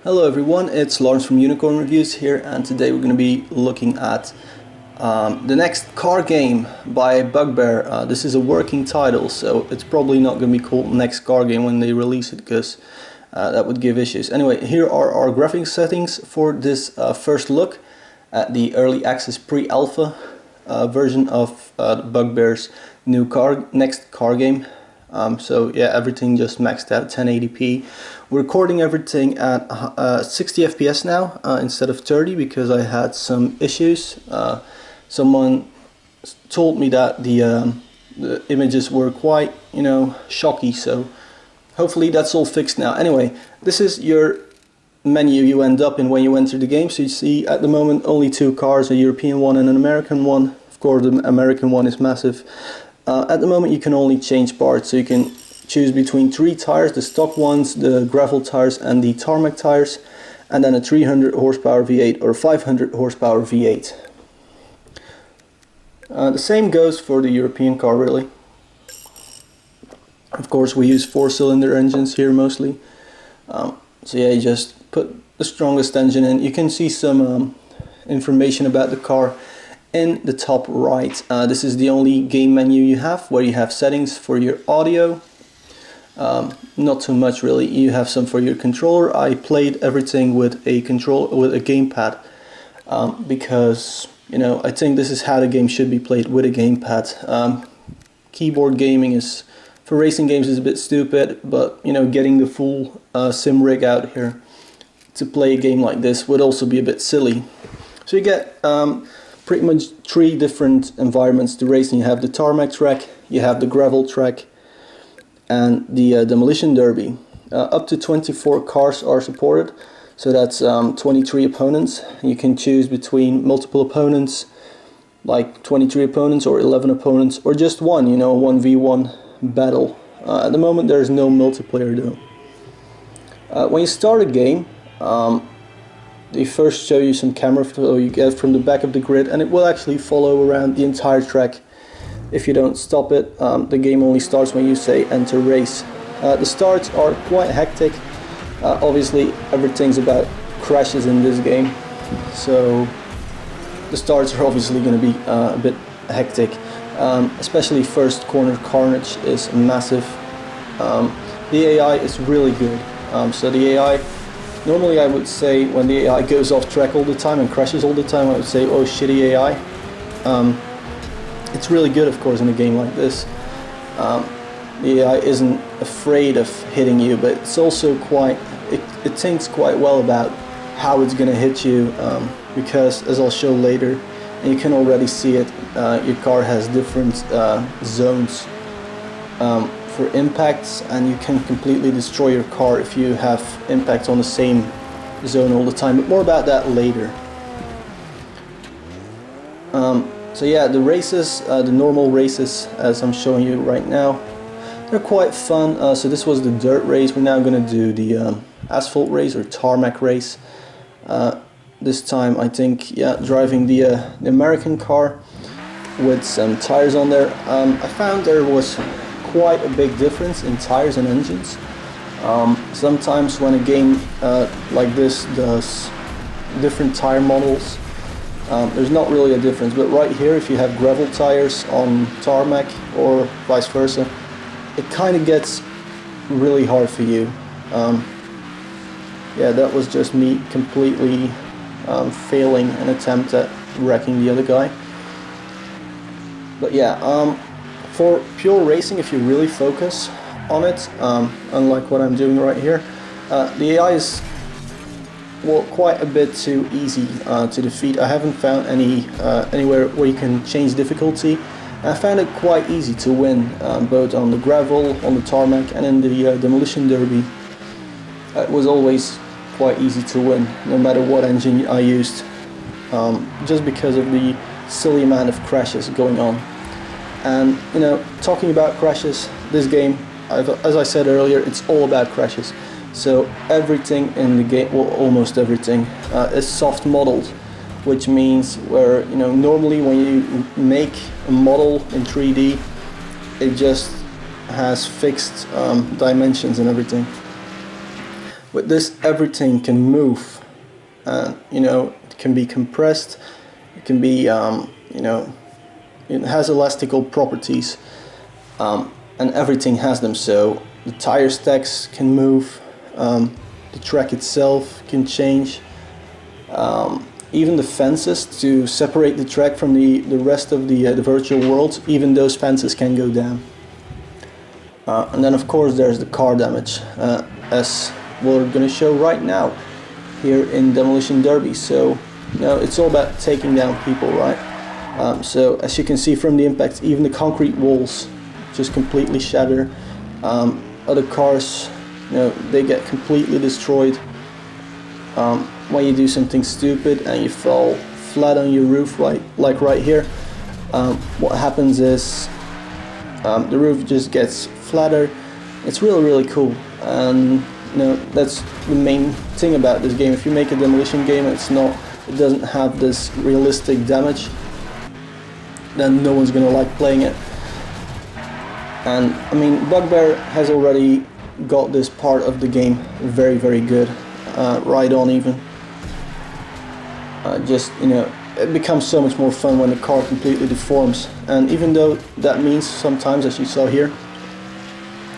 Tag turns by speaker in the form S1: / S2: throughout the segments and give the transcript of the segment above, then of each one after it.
S1: Hello everyone, it's Lawrence from Unicorn Reviews here, and today we're going to be looking at the next car game by Bugbear. This is a working title, so it's probably not going to be called Next Car Game when they release it, because that would give issues. Anyway, here are our graphics settings for this first look at the early access pre-alpha version of Bugbear's new Next Car Game. So yeah, everything just maxed out 1080p. We're recording everything at 60 FPS now instead of 30 because I had some issues. Someone told me that the images were quite, shocky, so hopefully that's all fixed now. Anyway, this is your menu you end up in when you enter the game. So you see at the moment only two cars, a European one and an American one. Of course, the American one is massive. At the moment you can only change parts, so you can choose between three tires, the stock ones, the gravel tires and the tarmac tires, and then a 300 horsepower V8 or 500 horsepower V8. The same goes for the European car, really. Of course we use 4-cylinder engines here mostly. So yeah, you just put the strongest engine in. You can see some information about the car in the top right. This is the only game menu you have, where you have settings for your audio. Not too much really. You have some for your controller. I played everything with a gamepad because I think this is how the game should be played, with a gamepad. Keyboard gaming is, for racing games, is a bit stupid, but getting the full sim rig out here to play a game like this would also be a bit silly. So you get pretty much three different environments to racing. You have the tarmac track, you have the gravel track, and the demolition derby. Up to 24 cars are supported, so that's 23 opponents. You can choose between multiple opponents, like 23 opponents or 11 opponents, or just one, a 1v1 battle. At the moment there is no multiplayer though. When you start a game, they first show you some camera flow you get from the back of the grid, and it will actually follow around the entire track. If you don't stop it, the game only starts when you say enter race. The starts are quite hectic. Obviously everything's about crashes in this game, so the starts are obviously going to be a bit hectic. Especially first corner carnage is massive. The AI is really good. So the AI, normally I would say when the AI goes off track all the time and crashes all the time, I would say, oh, shitty AI. It's really good, of course, in a game like this. The AI isn't afraid of hitting you, but it's also it thinks quite well about how it's going to hit you, because, as I'll show later, and you can already see it, your car has different zones for impacts, and you can completely destroy your car if you have impacts on the same zone all the time, but more about that later. So yeah, the races, the normal races, as I'm showing you right now, they're quite fun. So this was the dirt race. We're now going to do the asphalt race or tarmac race. This time I think, yeah, driving the American car with some tires on there. I found there was quite a big difference in tires and engines. Sometimes when a game like this does different tire models, there's not really a difference, but right here, if you have gravel tires on tarmac or vice versa, it kind of gets really hard for you. Yeah, that was just me completely failing an attempt at wrecking the other guy. But yeah, for pure racing, if you really focus on it, unlike what I'm doing right here, the AI is quite a bit too easy to defeat. I haven't found anywhere where you can change difficulty. I found it quite easy to win, both on the gravel, on the tarmac, and in the demolition derby. It was always quite easy to win, no matter what engine I used, just because of the silly amount of crashes going on. And talking about crashes, this game, as I said earlier, it's all about crashes. So everything in the game, well, almost everything, is soft modeled, which means where normally when you make a model in 3D, it just has fixed dimensions and everything. With this, everything can move. You know, it can be compressed. It can be, you know, it has elastical properties, and everything has them. So the tire stacks can move. The track itself can change. Even the fences to separate the track from the rest of the virtual world, even those fences can go down. And then of course there's the car damage, as we're going to show right now here in Demolition Derby. So you know, it's all about taking down people, right? So as you can see from the impact, even the concrete walls just completely shatter. Other cars, you know, they get completely destroyed. When you do something stupid and you fall flat on your roof, like right here, what happens is the roof just gets flatter. It's really cool, and you know, that's the main thing about this game. If you make a demolition game, it doesn't have this realistic damage, then no one's gonna like playing it. And I mean, Bugbear has already got this part of the game very good, right on even. Just, you know, it becomes so much more fun when the car completely deforms. And even though that means sometimes, as you saw here,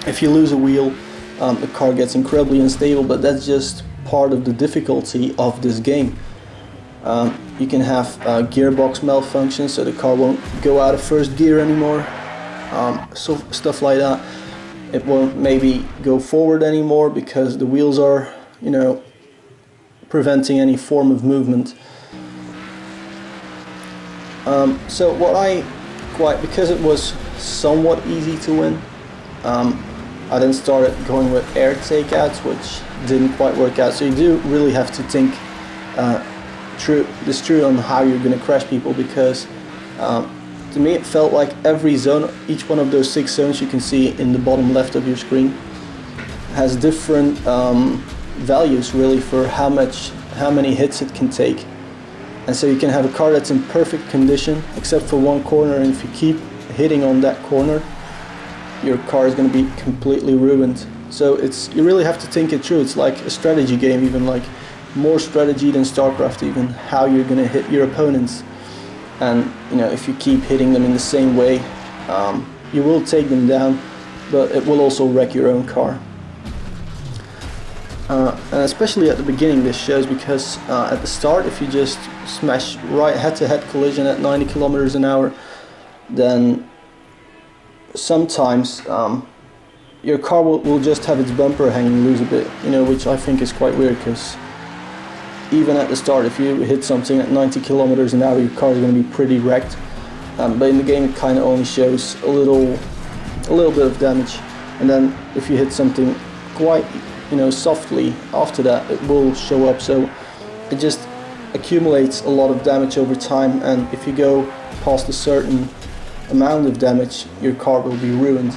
S1: if you lose a wheel, the car gets incredibly unstable, but that's just part of the difficulty of this game. You can have gearbox malfunction, so the car won't go out of first gear anymore, so stuff like that. It won't maybe go forward anymore because the wheels are, you know, preventing any form of movement. So because it was somewhat easy to win, I then started going with air takeouts, which didn't quite work out. So you do really have to think through on how you're going to crash people, because to me it felt like every zone, each one of those 6 zones you can see in the bottom left of your screen, has different values really for how many hits it can take. And so you can have a car that's in perfect condition except for one corner, and if you keep hitting on that corner, your car is going to be completely ruined. So you really have to think it through. It's like a strategy game, even like more strategy than StarCraft, even how you're going to hit your opponents. And you know, if you keep hitting them in the same way, you will take them down, but it will also wreck your own car. And especially at the beginning this shows, because at the start, if you just smash right head-to-head collision at 90 kilometers an hour, then sometimes your car will just have its bumper hanging loose a bit, you know, which I think is quite weird, because even at the start, if you hit something at 90 kilometers an hour, your car is going to be pretty wrecked. But in the game it kind of only shows a little bit of damage, and then if you hit something quite, you know, softly after that, it will show up. So it just accumulates a lot of damage over time, and if you go past a certain amount of damage, your car will be ruined.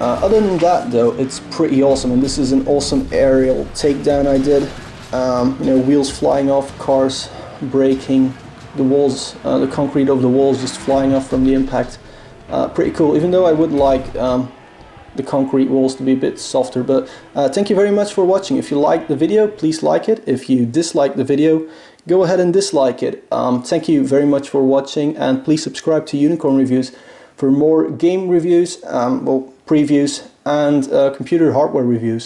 S1: Other than that though, it's pretty awesome, and this is an awesome aerial takedown I did. You know, wheels flying off, cars breaking, the walls, the concrete of the walls just flying off from the impact. Pretty cool, even though I would like the concrete walls to be a bit softer. But thank you very much for watching. If you liked the video, please like it. If you disliked the video, go ahead and dislike it. Thank you very much for watching, and please subscribe to Unicorn Reviews for more game reviews, well, previews, and computer hardware reviews.